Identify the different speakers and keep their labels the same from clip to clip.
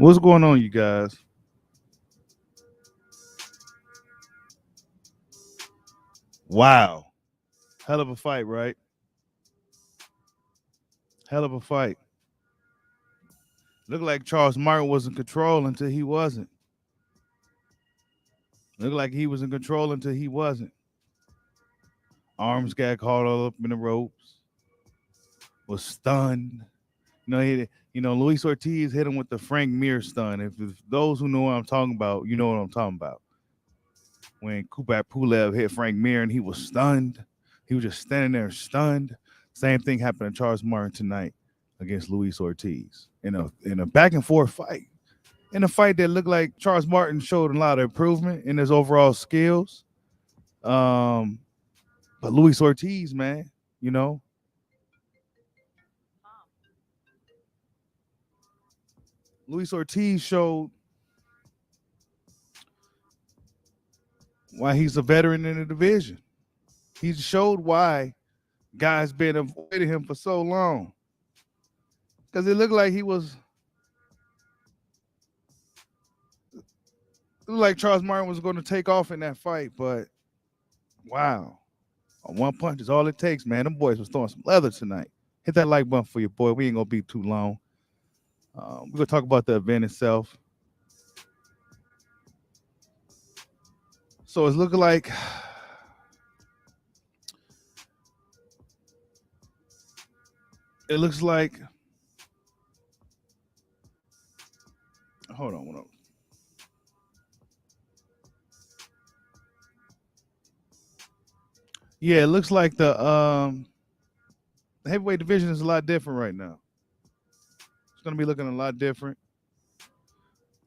Speaker 1: What's going on, you guys? Wow. Hell of a fight, right? Hell of a fight. Looked like Charles Martin was in control until he wasn't. Looked like he was in control until he wasn't. Arms got caught all up in the ropes. Was stunned. Luis Ortiz hit him with the Frank Mir stun. If those who know what I'm talking about, you know what I'm talking about. When Kubrat Pulev hit Frank Mir and he was stunned, he was just standing there stunned. Same thing happened to Charles Martin tonight against Luis Ortiz in a back and forth fight. In a fight that looked like Charles Martin showed a lot of improvement in his overall skills. Um, but Luis Ortiz, man, you know, Luis Ortiz showed why he's a veteran in the division. He showed why guys been avoiding him for so long. Because it looked like Charles Martin was going to take off in that fight, but wow. One punch is all it takes, man. Them boys was throwing some leather tonight. Hit that like button for your boy. We ain't going to be too long. We're going to talk about the event itself. So it's looking like it looks like hold on. Yeah, it looks like the heavyweight division is a lot different right now. It's going to be looking a lot different.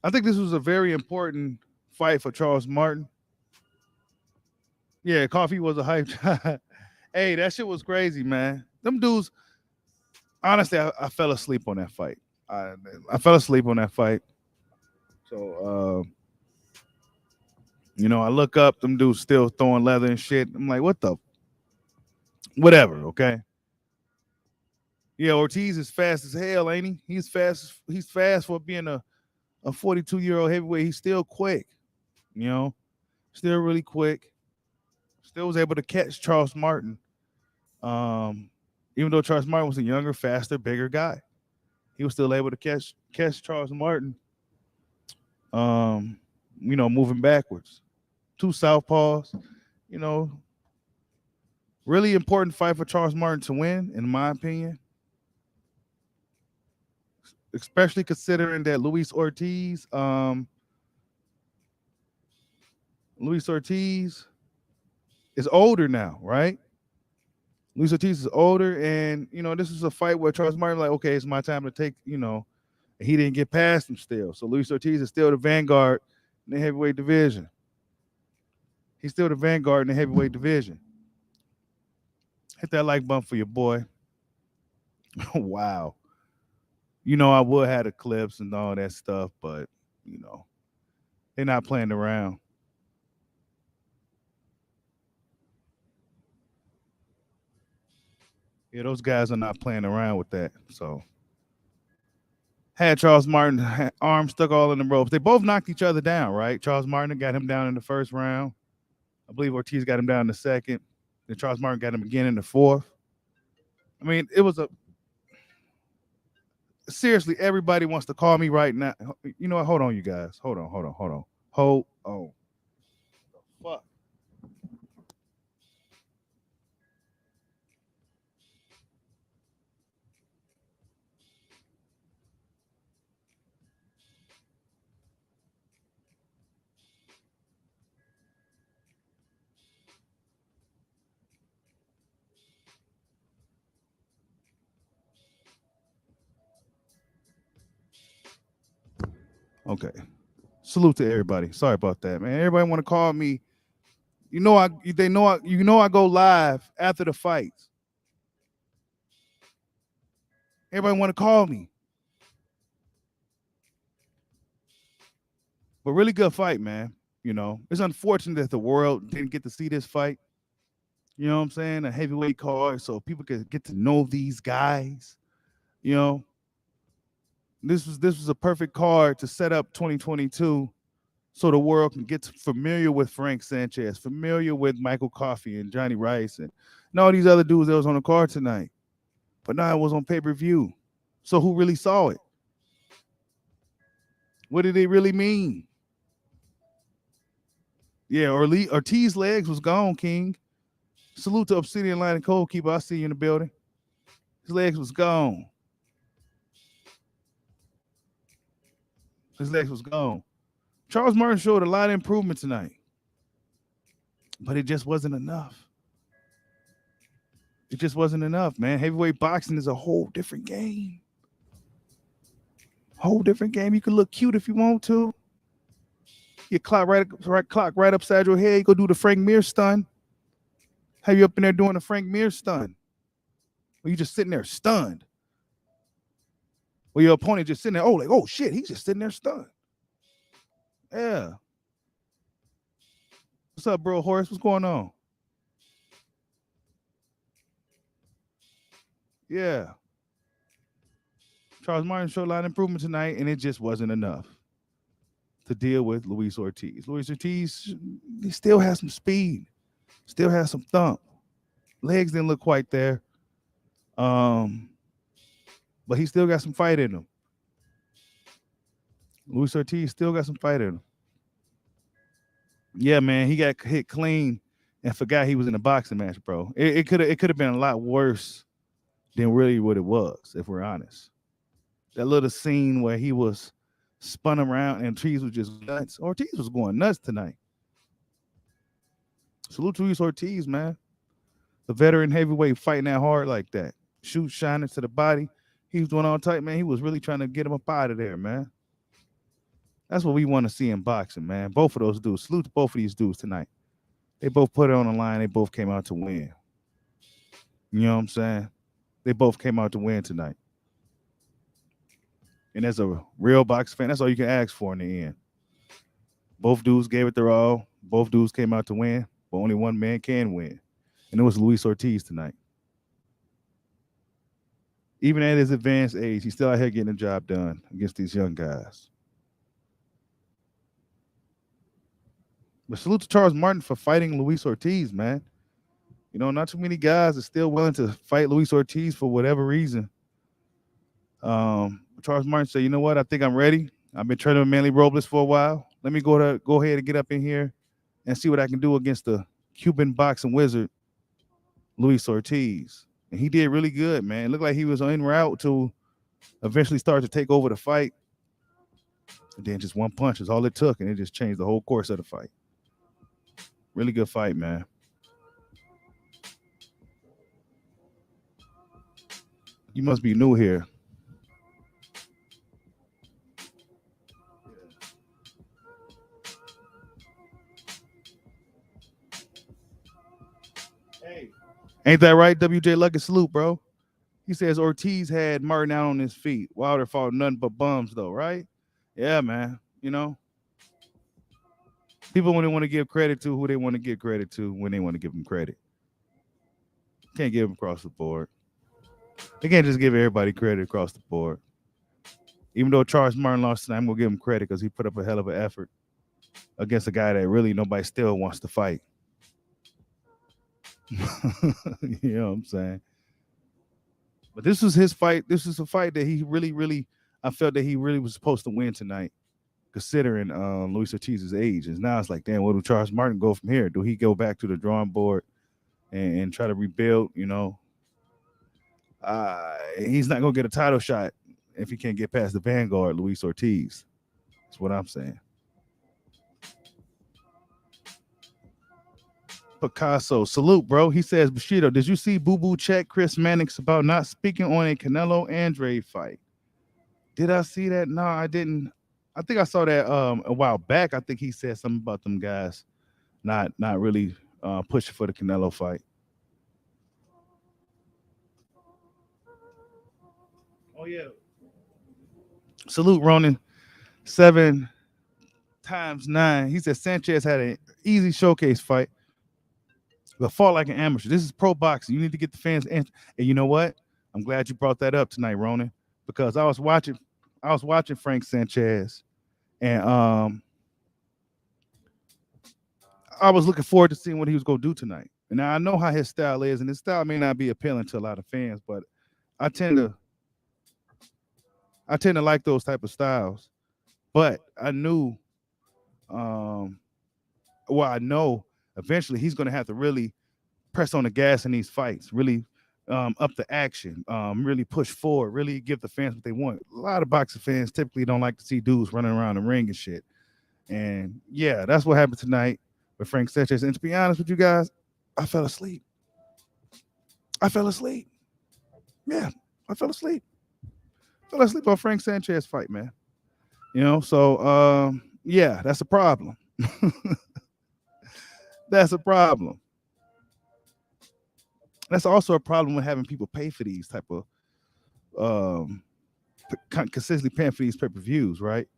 Speaker 1: I think this was a very important fight for Charles Martin. Yeah, Coffee was a hype. Hey, that shit was crazy, man. Them dudes, honestly, I fell asleep on that fight. I fell asleep on that fight. So, I look up, them dudes still throwing leather and shit. I'm like, what the? Whatever, okay? Yeah, Ortiz is fast as hell, ain't he? He's fast. He's fast for being a 42-year-old heavyweight. He's still quick, you know, still really quick. Still was able to catch Charles Martin. Even though Charles Martin was a younger, faster, bigger guy, he was still able to catch Charles Martin. Moving backwards. Two southpaws. You know, really important fight for Charles Martin to win, in my opinion. Especially considering that Luis Ortiz is older now, right? Luis Ortiz is older, and this is a fight where Charles Martin like, okay, it's my time to take. He didn't get past him still, so Luis Ortiz is still the vanguard in the heavyweight division. He's still the vanguard in the heavyweight division. Hit that like button for your boy. Wow. I would have the clips and all that stuff, but they're not playing around. Yeah, those guys are not playing around with that. So had Charles Martin arms stuck all in the ropes. They both knocked each other down, right? Charles Martin got him down in the first round. I believe Ortiz got him down in the second. Then Charles Martin got him again in the fourth. I mean, it was a seriously. Everybody wants to call me right now. You know what? Hold on, you guys. Hold on. Hold on. Fuck. Okay. Salute to everybody. Sorry about that, man. Everybody want to call me. I go live after the fights. Everybody want to call me. But really good fight, man. It's unfortunate that the world didn't get to see this fight. You know what I'm saying? A heavyweight card, so people could get to know these guys. You know, This was a perfect card to set up 2022 so the world can get familiar with Frank Sanchez, familiar with Michael Coffey and Johnny Rice and all these other dudes that was on the card tonight. But now it was on pay-per-view. So who really saw it? What did it really mean? Yeah, Ortiz legs was gone, King. Salute to Obsidian Line and Cold Keeper. I see you in the building. His legs was gone. His legs was gone. Charles Martin showed a lot of improvement tonight, but it just wasn't enough. It just wasn't enough, man. Heavyweight boxing is a whole different game. Whole different game. You can look cute if you want to. Your clock right upside your head. You go do the Frank Mir stun. Have you up in there doing the Frank Mir stun? Or you just sitting there stunned? Or your opponent just sitting there, oh shit, he's just sitting there stunned. Yeah. What's up, bro, Horace? What's going on? Yeah. Charles Martin showed a lot of improvement tonight, and it just wasn't enough to deal with Luis Ortiz. Luis Ortiz, he still has some speed, still has some thump. Legs didn't look quite there. But he still got some fight in him. Luis Ortiz still got some fight in him. Yeah, man, he got hit clean and forgot he was in a boxing match, bro. It could have been a lot worse than really what it was, if we're honest. That little scene where he was spun around and Ortiz was just nuts. Ortiz was going nuts tonight. Salute to Luis Ortiz, man. The veteran heavyweight fighting that hard like that. Shoot shining to the body. He was doing all tight, man. He was really trying to get him up out of there, man. That's what we want to see in boxing, man. Both of those dudes. Salute to both of these dudes tonight. They both put it on the line. They both came out to win. You know what I'm saying? They both came out to win tonight. And as a real boxing fan, that's all you can ask for in the end. Both dudes gave it their all. Both dudes came out to win, but only one man can win. And it was Luis Ortiz tonight. Even at his advanced age, he's still out here getting the job done against these young guys. But salute to Charles Martin for fighting Luis Ortiz, man. You know, not too many guys are still willing to fight Luis Ortiz for whatever reason. Charles Martin said, you know what? I think I'm ready. I've been training with Manly Robles for a while. Let me go ahead and get up in here and see what I can do against the Cuban boxing wizard, Luis Ortiz. And he did really good, man. It looked like he was en route to eventually start to take over the fight. And then just one punch is all it took, and it just changed the whole course of the fight. Really good fight, man. You must be new here. Hey, ain't that right, WJ Lucky? Salute, bro. He says Ortiz had Martin out on his feet. Wilder fought nothing but bums, though, right? Yeah, man. You know, people when they want to give credit to who they want to give credit to when they want to give them credit. Can't give them across the board. They can't just give everybody credit across the board. Even though Charles Martin lost tonight, I'm going to give him credit because he put up a hell of an effort against a guy that really nobody still wants to fight. You know what I'm saying? But this was his fight. This is a fight that he really, I felt that he really was supposed to win tonight, considering Luis Ortiz's age. And now it's like, damn, where do Charles Martin go from here? Do he go back to the drawing board and try to rebuild, you know? He's not going to get a title shot if he can't get past the Vanguard, Luis Ortiz. That's what I'm saying. Picasso, salute, bro. He says, Bushido, did you see Boo Boo check Chris Mannix about not speaking on a Canelo Andrade fight? Did I see that? No, I didn't. I think I saw that a while back. I think he said something about them guys not really pushing for the Canelo fight. Oh, yeah. Salute, Ronan. 7 times 9. He said Sanchez had an easy showcase fight, but fought like an amateur. This is pro boxing. You need to get the fans. And you know what? I'm glad you brought that up tonight, Ronan, because I was watching I was watching Frank Sanchez, and I was looking forward to seeing what he was gonna do tonight. And now I know how his style is, and his style may not be appealing to a lot of fans, but I tend to I tend to like those type of styles. But I knew, um, well, I know eventually he's gonna have to really press on the gas in these fights, really up the action, really push forward, really give the fans what they want. A lot of boxing fans typically don't like to see dudes running around the ring and shit. And yeah, that's what happened tonight with Frank Sanchez. And to be honest with you guys, I fell asleep. I fell asleep. Yeah, I fell asleep. Fell asleep on Frank Sanchez fight, man. So yeah, that's a problem. That's a problem. That's also a problem with having people pay for these type of um consistently paying for these pay-per-views, right?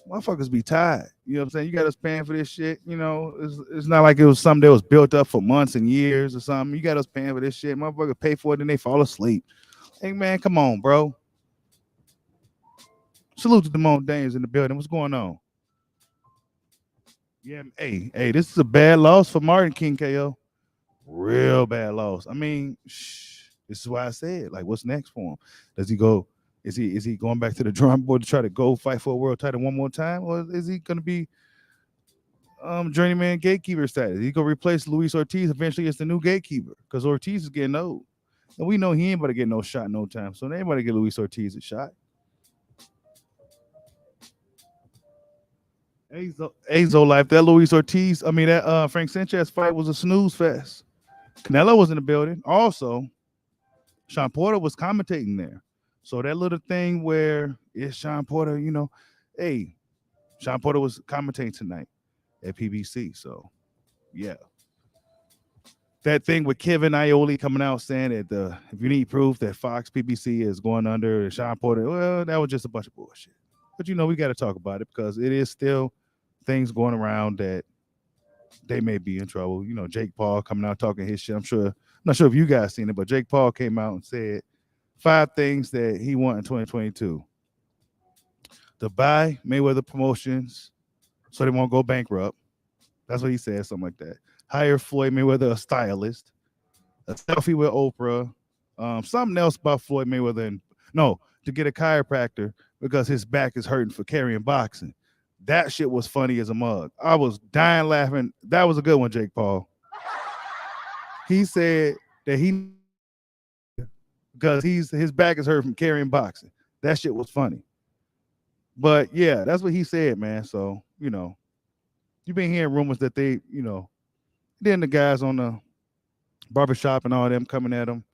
Speaker 1: Motherfuckers be tired. You know what I'm saying? You got us paying for this shit. It's not like it was something that was built up for months and years or something. You got us paying for this shit. Motherfuckers pay for it and they fall asleep. Hey man, come on, bro. Salute to Damone Daniels in the building. What's going on? Yeah, hey, this is a bad loss for Martin King KO. Real bad loss. I mean, this is why I said, like, what's next for him? Does he go? Is he going back to the drawing board to try to go fight for a world title one more time, or is he going to be journeyman gatekeeper status? He gonna replace Luis Ortiz eventually as the new gatekeeper because Ortiz is getting old, and we know he ain't about to get no shot no time. So anybody get Luis Ortiz a shot. Azo life. That Luis Ortiz, I mean that Frank Sanchez fight was a snooze fest. Canelo was in the building. Also, Sean Porter was commentating there. So that little thing where it's Sean Porter, hey, Sean Porter was commentating tonight at PBC. So yeah. That thing with Kevin Iole coming out saying that if you need proof that Fox PBC is going under Sean Porter, well, that was just a bunch of bullshit. But we got to talk about it because it is still things going around that they may be in trouble. Jake Paul coming out talking his shit. I'm not sure if you guys seen it, but Jake Paul came out and said 5 things that he want in 2022. To buy Mayweather Promotions so they won't go bankrupt. That's what he said, something like that. Hire Floyd Mayweather a stylist. A selfie with Oprah. Something else about Floyd Mayweather to get a chiropractor because his back is hurting for carrying boxing. That shit was funny as a mug. I was dying laughing. That was a good one, Jake Paul. He said that because his back is hurt from carrying boxing. That shit was funny. But yeah, that's what he said, man. So, you've been hearing rumors that then the guys on the barbershop and all them coming at him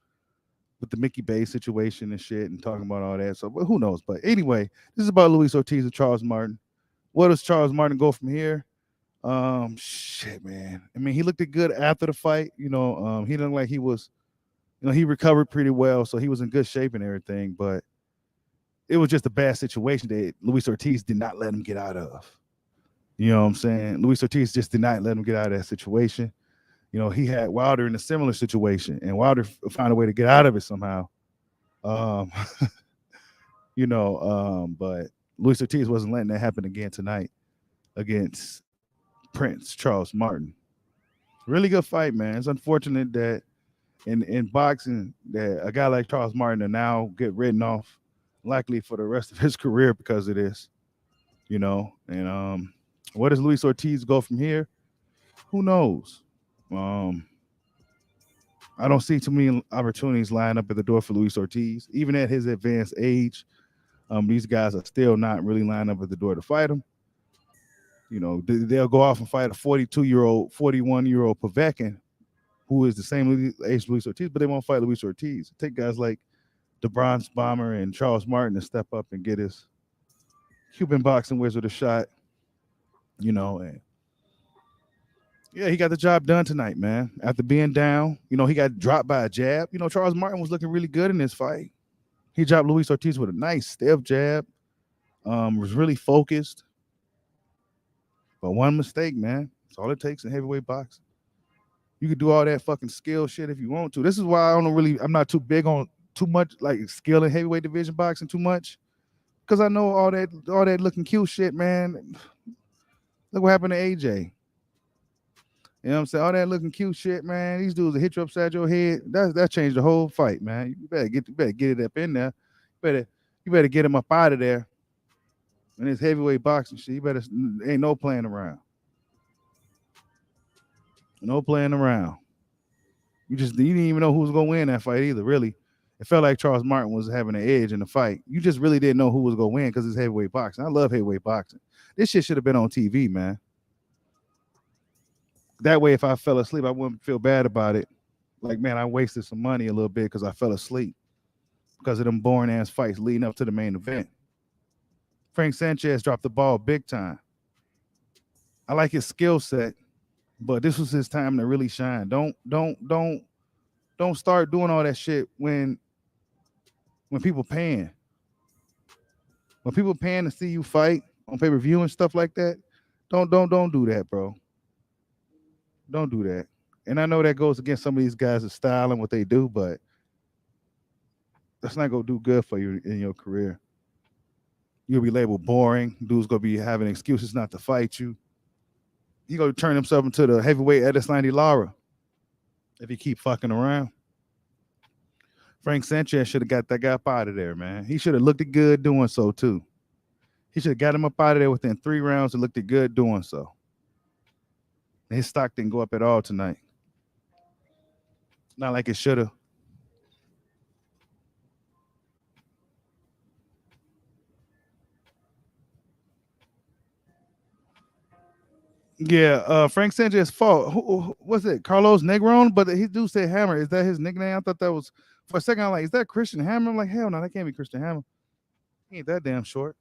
Speaker 1: with the Mickey Bay situation and shit and talking about all that. So, but who knows? But anyway, this is about Luis Ortiz and Charles Martin. Where does Charles Martin go from here? Shit, man. I mean, he looked good after the fight. He looked like he was, he recovered pretty well, so he was in good shape and everything. But it was just a bad situation that Luis Ortiz did not let him get out of. You know what I'm saying? Luis Ortiz just did not let him get out of that situation. He had Wilder in a similar situation, and Wilder found a way to get out of it somehow. But Luis Ortiz wasn't letting that happen again tonight against Prince Charles Martin. Really good fight, man. It's unfortunate that in boxing that a guy like Charles Martin will now get written off, likely for the rest of his career because of this. And where does Luis Ortiz go from here? Who knows? I don't see too many opportunities lying up at the door for Luis Ortiz. Even at his advanced age, these guys are still not really lining up at the door to fight him. They'll go off and fight a 42-year-old, 41-year-old Povetkin, who is the same age as Luis Ortiz, but they won't fight Luis Ortiz. Take guys like the Bronze Bomber and Charles Martin to step up and get his Cuban boxing wizard a shot. And yeah, he got the job done tonight, man. After being down, he got dropped by a jab. Charles Martin was looking really good in this fight. He dropped Luis Ortiz with a nice stiff jab. Was really focused. But one mistake, man. That's all it takes in heavyweight boxing. You could do all that fucking skill shit if you want to. This is why I'm not too big on too much like skill in heavyweight division boxing too much. Because I know all that looking cute shit, man. Look what happened to AJ. You know what I'm saying? All that looking cute shit, man. These dudes will hit you upside your head. That changed the whole fight, man. You better get it up in there. You better get him up out of there. And this heavyweight boxing shit, you better ain't no playing around. No playing around. You didn't even know who was gonna win that fight either, really. It felt like Charles Martin was having an edge in the fight. You just really didn't know who was gonna win because it's heavyweight boxing. I love heavyweight boxing. This shit should have been on TV, man. That way, if I fell asleep, I wouldn't feel bad about it. Like, man, I wasted some money a little bit because I fell asleep because of them boring ass fights leading up to the main event. Frank Sanchez dropped the ball big time. I like his skill set, but this was his time to really shine. Don't start doing all that shit when people paying. When people paying to see you fight on pay-per-view and stuff like that, don't do that, bro. Don't do that. And I know that goes against some of these guys' style and what they do, but that's not gonna do good for you in your career. You'll be labeled boring. Dude's gonna be having excuses not to fight you. He gonna turn himself into the heavyweight Edeslandi Lara if he keep fucking around. Frank Sanchez should have got that guy up out of there, man. He should have looked it good doing so too. He should have got him up out of there within 3 rounds and looked it good doing so. His stock didn't go up at all tonight. Not like it should have. Yeah, Frank Sanchez fought. Who was it? Carlos Negron, but he do say Hammer. Is that his nickname? I thought that was for a second. I'm like, is that Christian Hammer? I'm like, hell no, that can't be Christian Hammer. He ain't that damn short.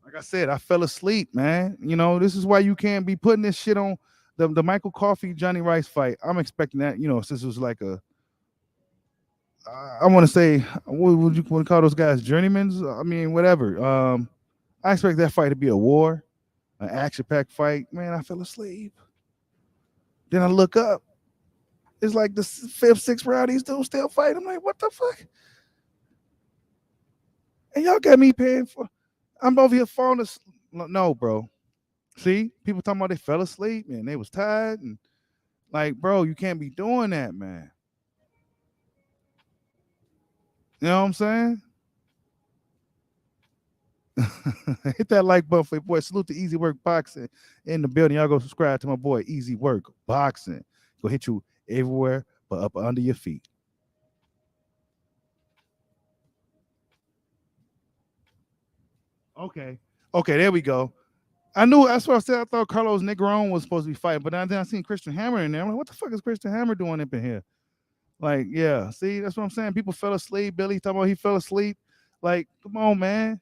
Speaker 1: Like I said, I fell asleep, man. You know, this is why you can't be putting this shit on the Michael Coffey Johnny Rice fight. I'm expecting that, since it was like I want to say, what would you want to call those guys? Journeymans? I mean, whatever. I expect that fight to be a war, an action-packed fight. Man, I fell asleep. Then I look up. It's like the 5th, 6th round. These dudes still fight. I'm like, what the fuck? And y'all got me paying for. I'm over here falling asleep. No, bro. See, people talking about they fell asleep and they was tired and like, bro, you can't be doing that, man. You know what I'm saying? Hit that like button for your boy. Salute to Easy Work Boxing in the building. Y'all go subscribe to my boy Easy Work Boxing. Go hit you everywhere but up under your feet. Okay. Okay, there we go. I knew that's what I said. I thought Carlos Negron was supposed to be fighting, but then I seen Christian Hammer in there. I'm like, what the fuck is Christian Hammer doing up in here? Like, yeah, see, that's what I'm saying. People fell asleep. Billy talking about he fell asleep. Like, come on, man.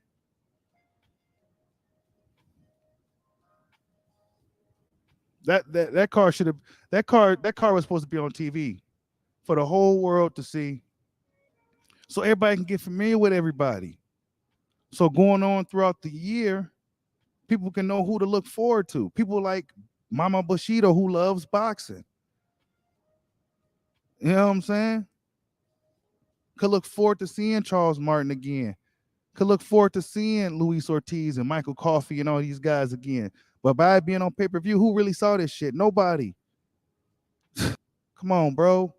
Speaker 1: That car should have that car was supposed to be on TV for the whole world to see, so everybody can get familiar with everybody. So going on throughout the year, people can know who to look forward to. People like Mama Bushido who loves boxing. You know what I'm saying? Could look forward to seeing Charles Martin again. Could look forward to seeing Luis Ortiz and Michael Coffey and all these guys again. But by it being on pay-per-view, who really saw this shit? Nobody. Come on, bro.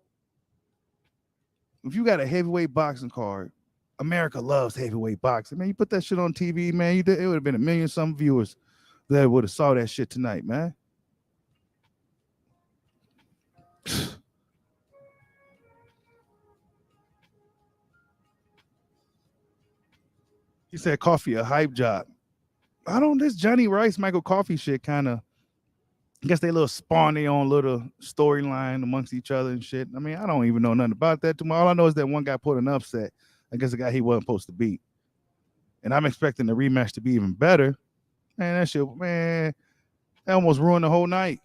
Speaker 1: If you got a heavyweight boxing card, America loves heavyweight boxing. Man, you put that shit on TV, man. It would have been a million some viewers that would have saw that shit tonight, man. He said Coffee a hype job. I don't this Johnny Rice, Michael Coffee shit kind of I guess they little spawn their own little storyline amongst each other and shit. I mean, I don't even know nothing about that too much. All I know is that one guy put an upset against a guy he wasn't supposed to beat. And I'm expecting the rematch to be even better. Man, that shit, man, that almost ruined the whole night.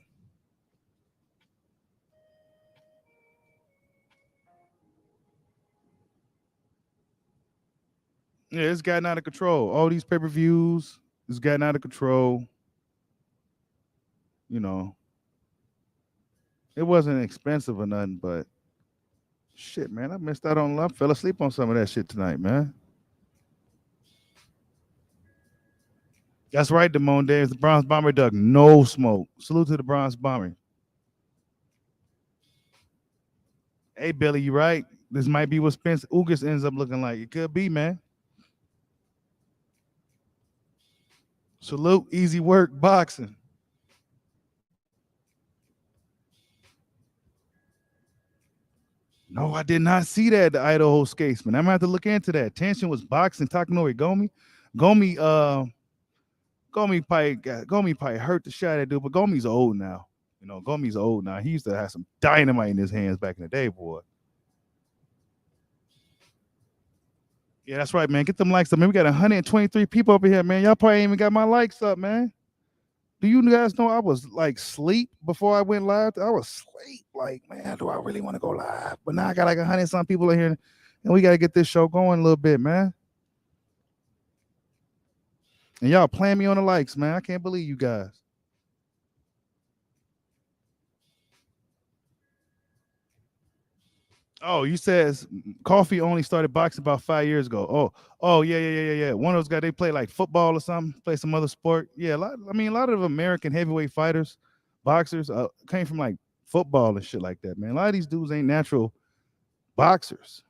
Speaker 1: Yeah, it's gotten out of control. All these pay-per-views, it's gotten out of control. You know, it wasn't expensive or nothing, but shit, man, I missed out on love. Fell asleep on some of that shit tonight, man. That's right, Damone Davis. The Bronze Bomber dug no smoke. Salute to the Bronze Bomber. Hey, Billy, you right. This might be what Spence Ugas ends up looking like. It could be, man. Salute, easy work, boxing. No, I did not see that. The Idaho Skatesman. I'm gonna have to look into that. Tension was boxing. Takanori Gomi. Gomi, Gomi probably hurt the shot at dude, but Gomi's old now. You know, Gomi's old now. He used to have some dynamite in his hands back in the day, boy. Yeah, that's right, man. Get them likes up, man. We got 123 people up here, man. Y'all probably ain't even got my likes up, man. Do you guys know I was like sleep before I went live? I was sleep. Like, man, do I really want to go live? But now I got like 100 some people in here, and we got to get this show going a little bit, man. And y'all playing me on the likes, man. I can't believe you guys. Oh, you says Coffee only started boxing about 5 years ago. Oh, yeah. One of those guys, they play like football or something, play some other sport. Yeah, a lot of American heavyweight fighters, boxers, came from like football and shit like that, man. A lot of these dudes ain't natural boxers.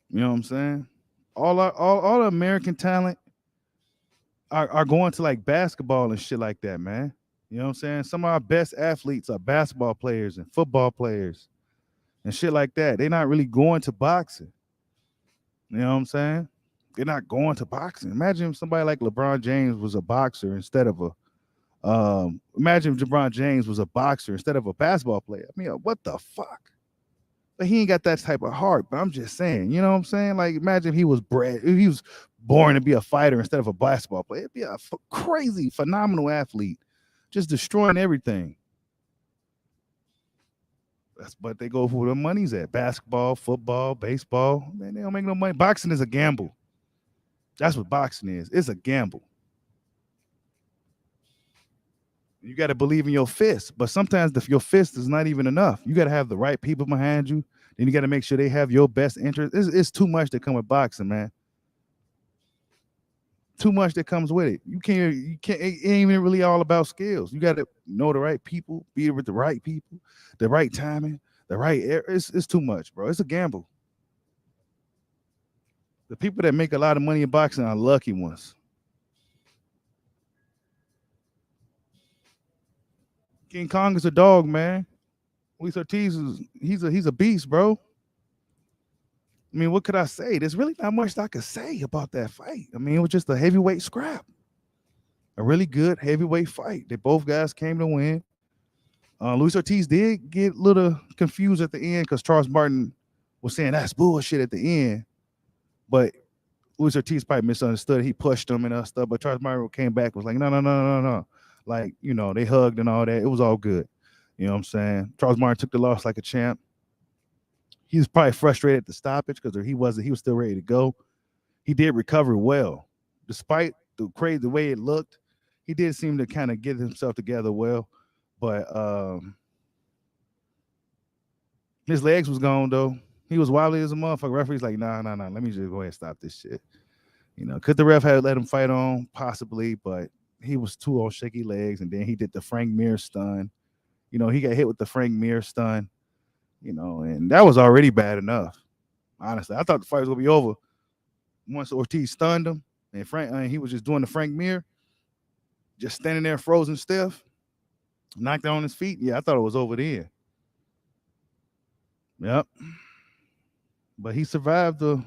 Speaker 1: You know what I'm saying? All the American talent are going to like basketball and shit like that, man. You know what I'm saying? Some of our best athletes are basketball players and football players and shit like that. They're not really going to boxing. You know what I'm saying? They're not going to boxing. Imagine if somebody like LeBron James was a boxer instead of a imagine if LeBron James was a boxer instead of a basketball player. I mean, what the fuck? But he ain't got that type of heart. But I'm just saying, you know what I'm saying? Like, imagine if he was born to be a fighter instead of a basketball player. It'd be a crazy, phenomenal athlete, just destroying everything. That's but they go for where the money's at. Basketball, football, baseball. Man, they don't make no money. Boxing is a gamble. That's what boxing is. It's a gamble. You got to believe in your fist, but sometimes your fist is not even enough. You got to have the right people behind you. Then you got to make sure they have your best interest. It's too much that come with boxing, man. Too much that comes with it. You can't. It ain't even really all about skills. You got to know the right people, be with the right people, the right timing, the right air. It's too much, bro. It's a gamble. The people that make a lot of money in boxing are lucky ones. King Kong is a dog, man. Luis Ortiz he's a beast, bro. I mean, what could I say? There's really not much I could say about that fight. I mean, it was just a heavyweight scrap, a really good heavyweight fight. They both guys came to win. Luis Ortiz did get a little confused at the end because Charles Martin was saying that's bullshit at the end, but Luis Ortiz probably misunderstood. He pushed him and stuff, but Charles Martin came back and was like, no. Like, you know, they hugged and all that. It was all good. You know what I'm saying? Charles Martin took the loss like a champ. He was probably frustrated at the stoppage because he was still ready to go. He did recover well. Despite the way it looked, he did seem to kind of get himself together well. But his legs was gone though. He was wobbly as a motherfucker. Referee's like, nah. Let me just go ahead and stop this shit. You know, could the ref have let him fight on? Possibly, but he was too on shaky legs, and then he did the Frank Mir stun. You know, he got hit with the Frank Mir stun. You know, and that was already bad enough. Honestly, I thought the fight was gonna be over once Ortiz stunned him, and he was just doing the Frank Mir, just standing there frozen stiff, knocked out on his feet. Yeah, I thought it was over then. Yep, but he survived the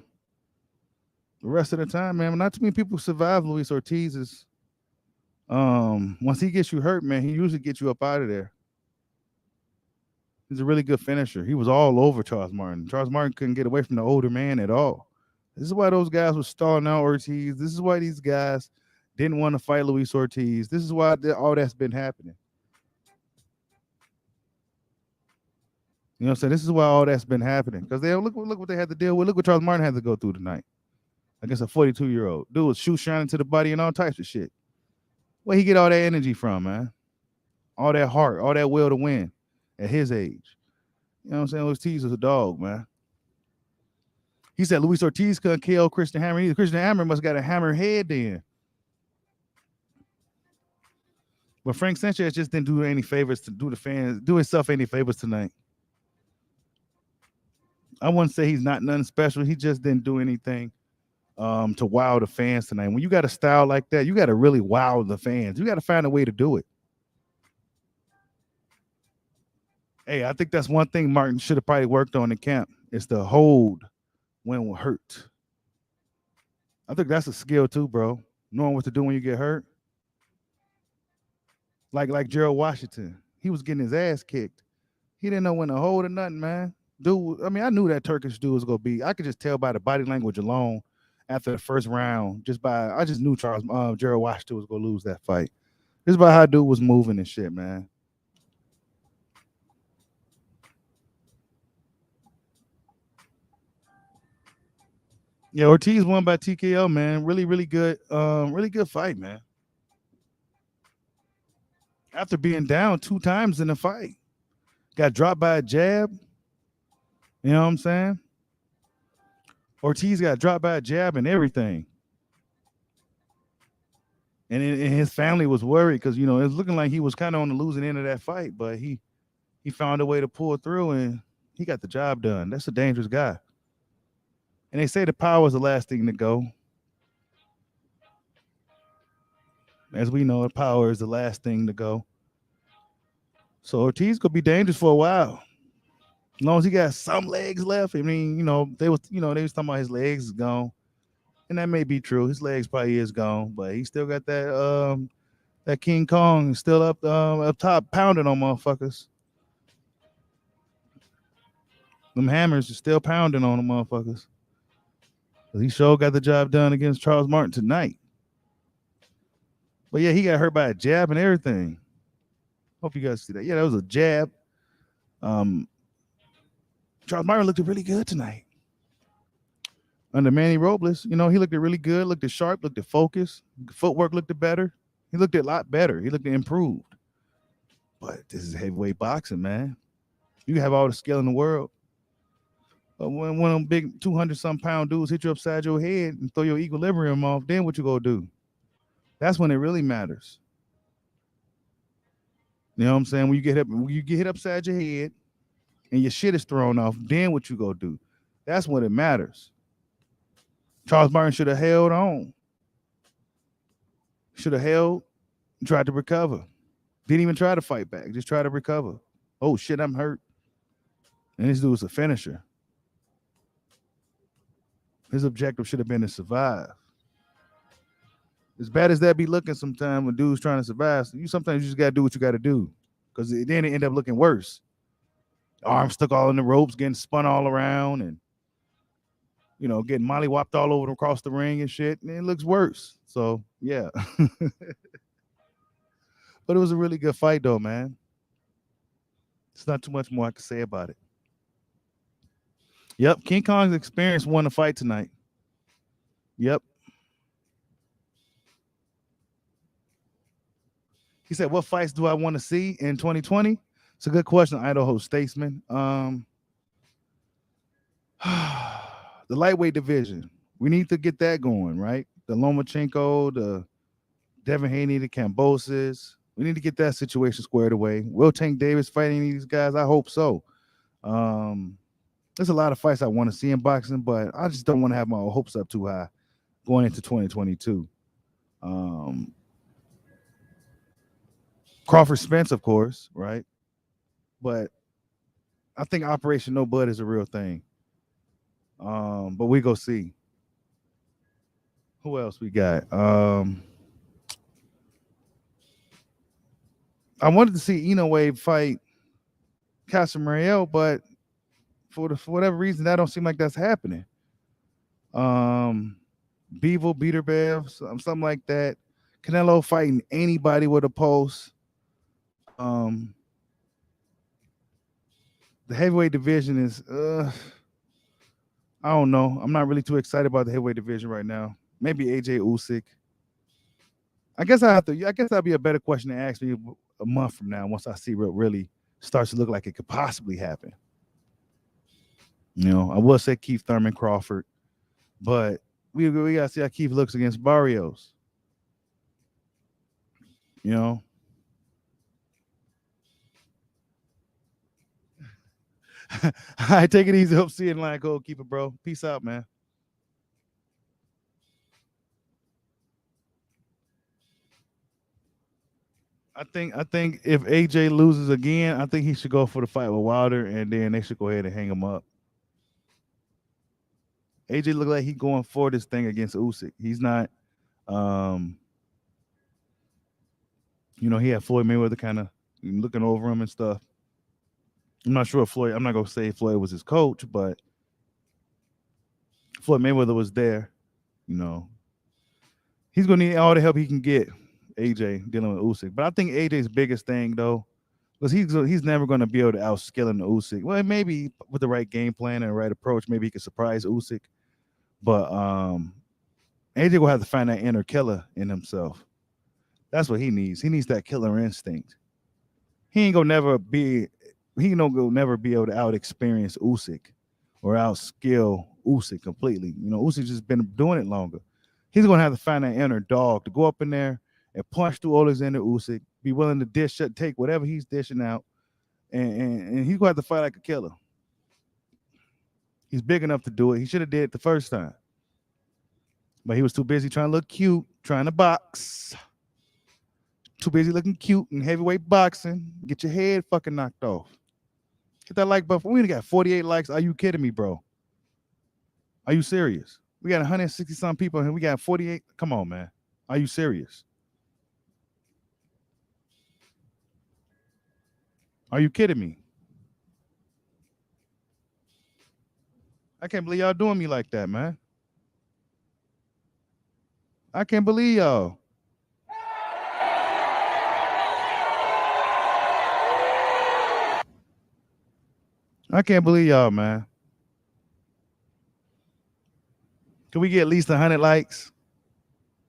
Speaker 1: rest of the time, man. Not too many people survive Luis Ortiz's. Once he gets you hurt, man, he usually gets you up out of there. He's a really good finisher. He was all over Charles Martin. Charles Martin couldn't get away from the older man at all. This is why those guys were stalling out Ortiz. This is why these guys didn't want to fight Luis Ortiz. This is why all that's been happening. You know what I'm saying? This is why all that's been happening. Because they look what they had to deal with. Look what Charles Martin had to go through tonight against a 42-year-old. Dude was shoe shining to the body and all types of shit. Where he get all that energy from, man? All that heart, all that will to win at his age. You know what I'm saying? Ortiz is a dog, man. He said Luis Ortiz couldn't KO Christian Hammer either. Christian Hammer must have got a hammer head then. But Frank Sanchez just didn't do any favors to do the fans, do himself any favors tonight. I wouldn't say he's not nothing special. He just didn't do anything to wow the fans tonight. When you got a style like that, you got to really wow the fans. You got to find a way to do it. Hey, I think that's one thing Martin should have probably worked on in camp is to hold when we're hurt. I think that's a skill too, bro. Knowing what to do when you get hurt. Like Gerald Washington, he was getting his ass kicked. He didn't know when to hold or nothing, man. Dude, I mean, I knew that Turkish dude was gonna be. I could just tell by the body language alone after the first round. I just knew Gerald Washington was gonna lose that fight. Just by how dude was moving and shit, man. Yeah, Ortiz won by TKO, man. Really, really good fight, man. After being down 2 times in the fight, got dropped by a jab. You know what I'm saying? Ortiz got dropped by a jab and everything. And his family was worried because, it was looking like he was kind of on the losing end of that fight, but he found a way to pull through and he got the job done. That's a dangerous guy. And they say the power is the last thing to go. As we know, the power is the last thing to go. So Ortiz could be dangerous for a while. As long as he got some legs left. I mean, they was talking about his legs is gone. And that may be true. His legs probably is gone, but he still got that King Kong still up top pounding on motherfuckers. Them hammers are still pounding on them motherfuckers. He sure got the job done against Charles Martin tonight. But yeah, he got hurt by a jab and everything. Hope you guys see that. Yeah, that was a jab. Charles Martin looked really good tonight. Under Manny Robles, he looked really good, looked sharp, looked focused. Footwork looked better. He looked a lot better. He looked improved. But this is heavyweight boxing, man. You have all the skill in the world. But when one of them big 200-some pound dudes hit you upside your head and throw your equilibrium off, then what you gonna do? That's when it really matters. You know what I'm saying? When you get hit upside your head and your shit is thrown off, then what you gonna do? That's when it matters. Charles Martin should have held on. Should have held and tried to recover. Didn't even try to fight back. Just try to recover. Oh shit, I'm hurt. And this dude was a finisher. His objective should have been to survive. As bad as that be looking sometimes when dudes trying to survive, sometimes you just gotta do what you gotta do. Because then it end up looking worse. Arms stuck all in the ropes, getting spun all around and getting mollywopped all over across the ring and shit. And it looks worse. So yeah. But it was a really good fight though, man. It's not too much more I can say about it. Yep, King Kong's experience won the fight tonight. Yep. He said, what fights do I want to see in 2020? It's a good question, Idaho Statesman. The lightweight division. We need to get that going, right? The Lomachenko, the Devin Haney, the Cambosis. We need to get that situation squared away. Will Tank Davis fighting these guys? I hope so. There's a lot of fights I want to see in boxing, but I just don't want to have my hopes up too high going into 2022. Crawford Spence, of course, right? But I think Operation No Bud is a real thing. But we go see. Who else we got? I wanted to see Inoue fight Casamariel, but for whatever reason, that don't seem like that's happening. Bevo, Beaterbev, something like that. Canelo fighting anybody with a pulse. The heavyweight division is I don't know. I'm not really too excited about the heavyweight division right now. Maybe AJ Usyk. I guess that'd be a better question to ask me a month from now once I see what really starts to look like it could possibly happen. I will say Keith Thurman Crawford, but we gotta see how Keith looks against Barrios. All right, take it easy. Hope see you in line. Go keep it, bro. Peace out, man. I think if AJ loses again, I think he should go for the fight with Wilder, and then they should go ahead and hang him up. AJ look like he going for this thing against Usyk. He's not. Um, he had Floyd Mayweather kind of looking over him and stuff. I'm not sure if Floyd. I'm not gonna say Floyd was his coach, but Floyd Mayweather was there. You know, he's gonna need all the help he can get. AJ dealing with Usyk, but I think AJ's biggest thing though, because he's never gonna be able to outskill him to Usyk. Well, maybe with the right game plan and the right approach, maybe he could surprise Usyk. But AJ will have to find that inner killer in himself. That's what he needs. He needs that killer instinct. He ain't gonna never be. He ain't gonna never be able to out experience Usyk or outskill Usyk completely. Usyk just been doing it longer. He's gonna have to find that inner dog to go up in there and punch through Alexander Usyk. Be willing to take whatever he's dishing out, and he's gonna have to fight like a killer. He's big enough to do it. He should have did it the first time, but he was too busy trying to look cute, trying to box. Too busy looking cute in heavyweight boxing. Get your head fucking knocked off. Hit that like button. We only got 48 likes. Are you kidding me, bro? Are you serious? We got 160 some people and we got 48. Come on, man. Are you serious? Are you kidding me? I can't believe y'all doing me like that, man. I can't believe y'all. I can't believe y'all, man. Can we get at least 100 likes?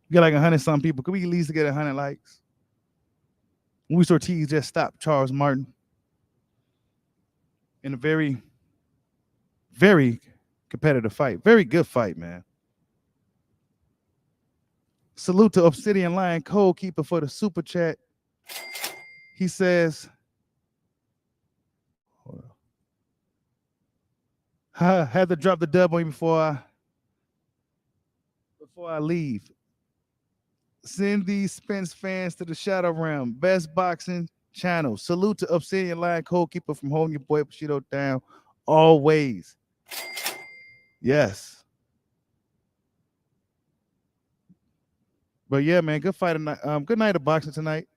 Speaker 1: We got like 100 some people. Can we at least get 100 likes? Luis Ortiz just stopped Charles Martin in a very, very competitive fight. Very good fight, man. Salute to Obsidian Lion Code Keeper for the super chat. He says, I had to drop the dub on you before I leave. Send these Spence fans to the Shadow Realm. Best boxing channel. Salute to Obsidian Lion Code Keeper from holding your boy Bushido down always. Yes. But yeah, man, good fight tonight. Good night of boxing tonight.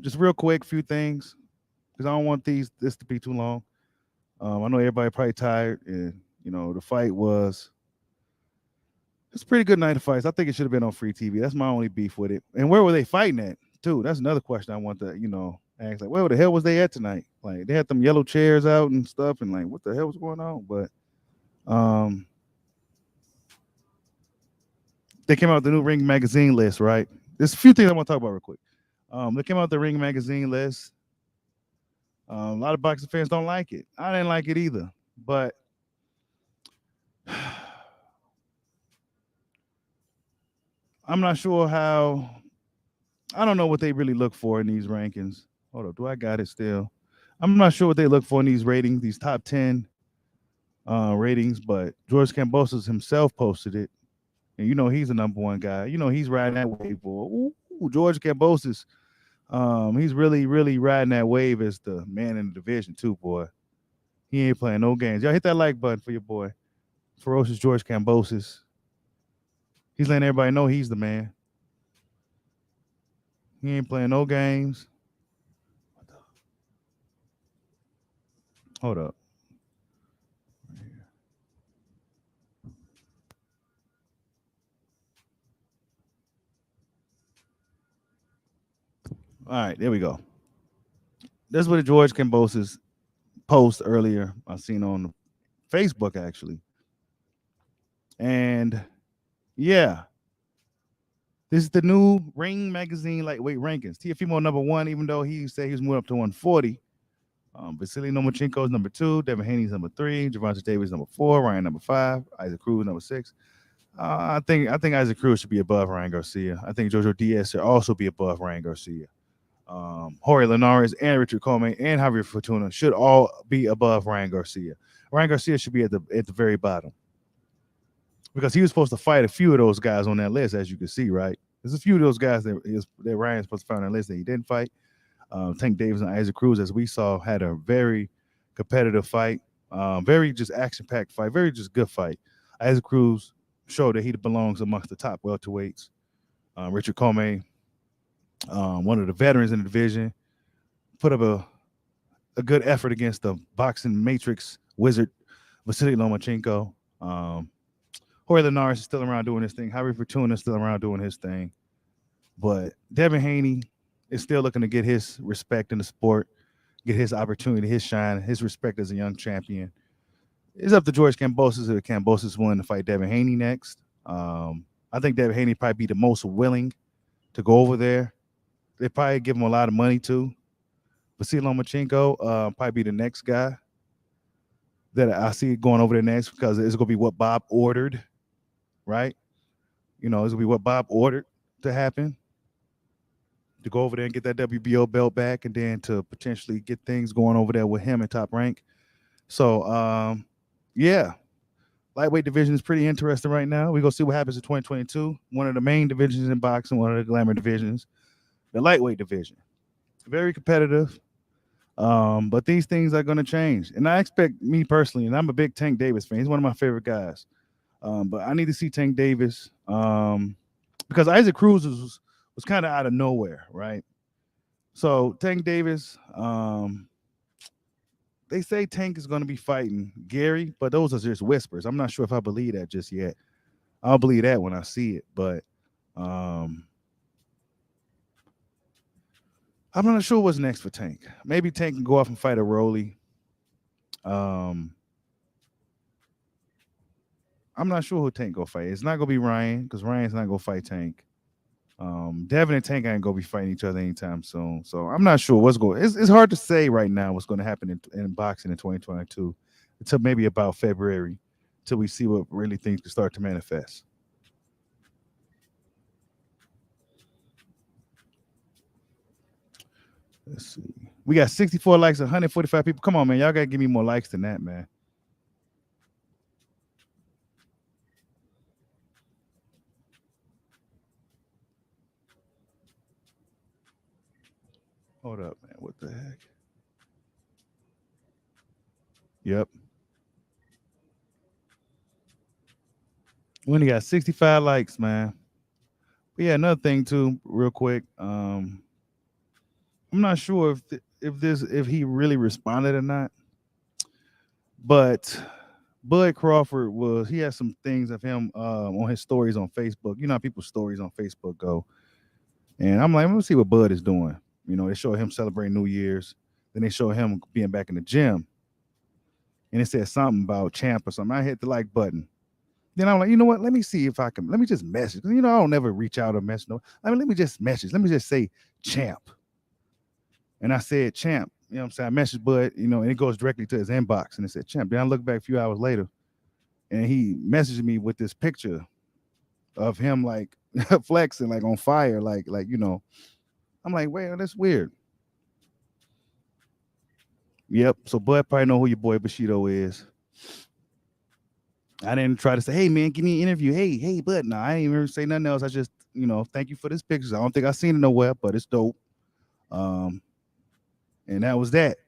Speaker 1: Just real quick, few things, because I don't want this to be too long. I know everybody probably tired, and the fight was. It's a pretty good night of fights. I think it should have been on free TV. That's my only beef with it. And where were they fighting at, too? That's another question I want to, ask. Like, where the hell was they at tonight? Like, they had them yellow chairs out and stuff, and like, what the hell was going on? But they came out with the new Ring Magazine list, right? There's a few things I want to talk about real quick. They came out with the Ring Magazine list. A lot of boxing fans don't like it. I didn't like it either, but I'm not sure how. I don't know what they really look for in these rankings. Hold up, do I got it still? I'm not sure what they look for in these ratings, these top 10 ratings, but George Kambosos himself posted it. And he's the number one guy. He's riding that wave, boy. Ooh, George Kambosos. He's really, really riding that wave as the man in the division, too, boy. He ain't playing no games. Y'all hit that like button for your boy. Ferocious George Kambosos. He's letting everybody know he's the man. He ain't playing no games. Hold up. All right, there we go. That's what George Kambosos post earlier I seen on Facebook, actually. And yeah, this is the new Ring Magazine lightweight rankings. Teofimo number 1, even though he said he was moving up to 140. Vasily Lomachenko is number 2. Devin Haney's number 3. Gervonta Davis number 4. Ryan number 5. Isaac Cruz number 6. I think Isaac Cruz should be above Ryan Garcia. I think Jojo Diaz should also be above Ryan Garcia. Jorge Linares and Richard Coleman and Javier Fortuna should all be above Ryan Garcia. Ryan Garcia should be at the very bottom because he was supposed to fight a few of those guys on that list, as you can see, right? There's a few of those guys that Ryan's supposed to fight on that list that he didn't fight. Tank Davis and Isaac Cruz, as we saw, had a very competitive fight, very just action-packed fight, very just good fight. Isaac Cruz showed that he belongs amongst the top welterweights. Richard Coleman, one of the veterans in the division, put up a good effort against the boxing matrix wizard Vasily Lomachenko. Jorge Linares is still around doing his thing. Javier Fortuna is still around doing his thing. But Devin Haney is still looking to get his respect in the sport, get his opportunity, his shine, his respect as a young champion. It's up to George Kambosos if Kambosos is willing to fight Devin Haney next. I think Devin Haney probably be the most willing to go over there. They probably give him a lot of money too. Vasily Lomachenko probably be the next guy that I see going over there next because it's going to be what Bob ordered, right? You know, it's going to be what Bob ordered to happen, to go over there and get that WBO belt back and then to potentially get things going over there with him in Top Rank. So, yeah, lightweight division is pretty interesting right now. We're going to see what happens in 2022. One of the main divisions in boxing, one of the glamour divisions, the lightweight division. Very competitive. But these things are going to change. And I expect, me personally, and I'm a big Tank Davis fan. He's one of my favorite guys. But I need to see Tank Davis because Isaac Cruz was kind of out of nowhere, right? So Tank Davis, they say Tank is going to be fighting Gary, but those are just whispers. I'm not sure if I believe that just yet. I'll believe that when I see it. But I'm not sure what's next for Tank. Maybe Tank can go off and fight a Rolly. I'm not sure who Tank go fight. It's not gonna be Ryan because Ryan's not gonna fight Tank. Devin and Tank ain't gonna be fighting each other anytime soon. So I'm not sure what's going. It's hard to say right now what's going to happen in boxing in 2022 until maybe about February, until we see what really things can start to manifest. Let's see. We got 64 likes, 145 people. Come on, man. Y'all gotta give me more likes than that, man. Hold up, man. What the heck? Yep. We only got 65 likes, man. But yeah, another thing too, real quick. I'm not sure if he really responded or not, but Bud Crawford he had some things of him on his stories on Facebook. You know how people's stories on Facebook go. And I'm like, let me see what Bud is doing. You know, they show him celebrating New Year's. Then they show him being back in the gym. And it said something about champ or something. I hit the like button. Then I'm like, you know what? Let me see if I can. Let me just message. You know, I don't never reach out or message. No, I mean, let me just message. Let me just say champ. And I said champ. You know what I'm saying? I messaged Bud, you know, and it goes directly to his inbox. And it said champ. Then I look back a few hours later and he messaged me with this picture of him like flexing, like on fire, like, you know. I'm like, wait, that's weird. Yep. So Bud probably know who your boy Bushido is. I didn't try to say, hey man, give me an interview. Hey, Bud. No, I didn't even say nothing else. I just, you know, thank you for this picture. I don't think I seen it nowhere, but it's dope. And that was that.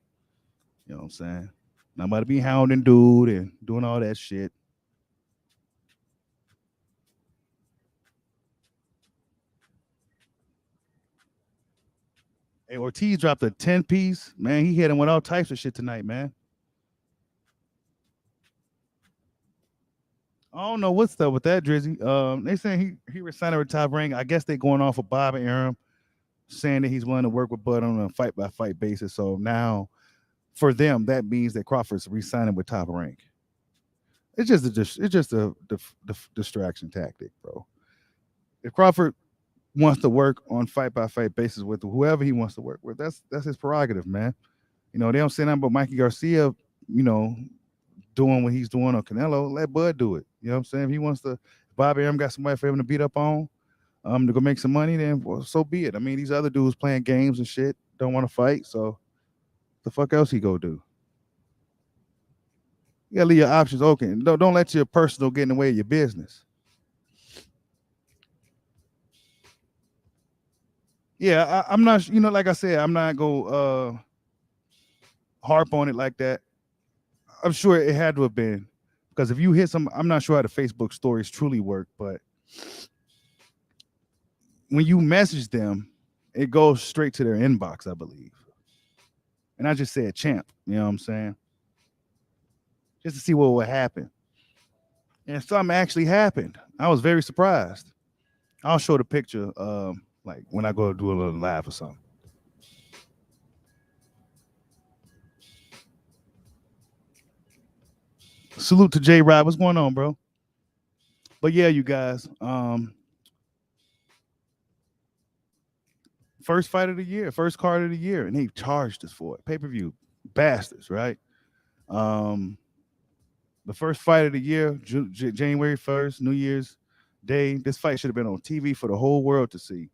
Speaker 1: You know what I'm saying? Not about to be hounding dude and doing all that shit. Hey, Ortiz dropped a 10 piece. Man, he hit him with all types of shit tonight, man. I don't know what's up with that, Drizzy. They saying he resigned with Top Rank. I guess they going off of Bob and Aram, saying that he's willing to work with Bud on a fight by fight basis. So now, for them, that means that Crawford's resigning with Top Rank. It's just a distraction tactic, bro. If Crawford wants to work on fight by fight basis with whoever he wants to work with, that's his prerogative, man. You know, they don't say nothing about Mikey Garcia, you know, doing what he's doing on Canelo. Let Bud do it. You know what I'm saying? If he wants to, Bobby Arum got somebody for him to beat up on. to go make some money, then well, so be it. I mean, these other dudes playing games and shit don't want to fight, so the fuck else he go do? You gotta leave your options open. Don't let your personal get in the way of your business. Yeah, I'm not. Like I said, I'm not go harp on it like that. I'm sure it had to have been because if you hit some, I'm not sure how the Facebook stories truly work, but when you message them, it goes straight to their inbox, I believe. And I just said champ, you know what I'm saying? Just to see what would happen. And something actually happened. I was very surprised. I'll show the picture, like when I go do a little live or something. Salute to J Rod. What's going on, bro? But yeah, you guys. First fight of the year, first card of the year, and they charged us for it. Pay-per-view. Bastards, right? Um, the first fight of the year, January 1st, New Year's Day. This fight should have been on TV for the whole world to see.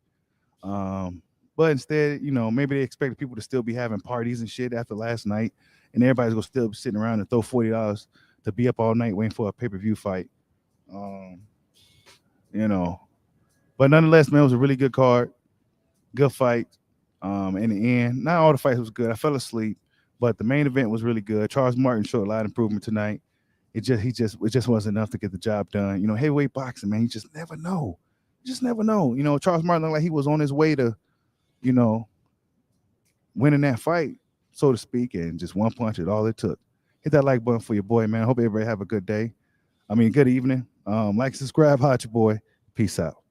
Speaker 1: But instead, maybe they expected people to still be having parties and shit after last night, and everybody's gonna still be sitting around and throw $40 to be up all night waiting for a pay-per-view fight. Um, you know, but nonetheless, man, it was a really good card, good fight. In the end, not all the fights was good. I fell asleep, but the main event was really good. Charles Martin showed a lot of improvement tonight. It just wasn't enough to get the job done. Heavyweight boxing, man, you just never know. You just never know. Charles Martin looked like he was on his way to, you know, winning that fight, so to speak, and just one punch is all it took. Hit that like button for your boy, man. I hope everybody have a good day. Good evening. Like, subscribe, hot your boy. Peace out.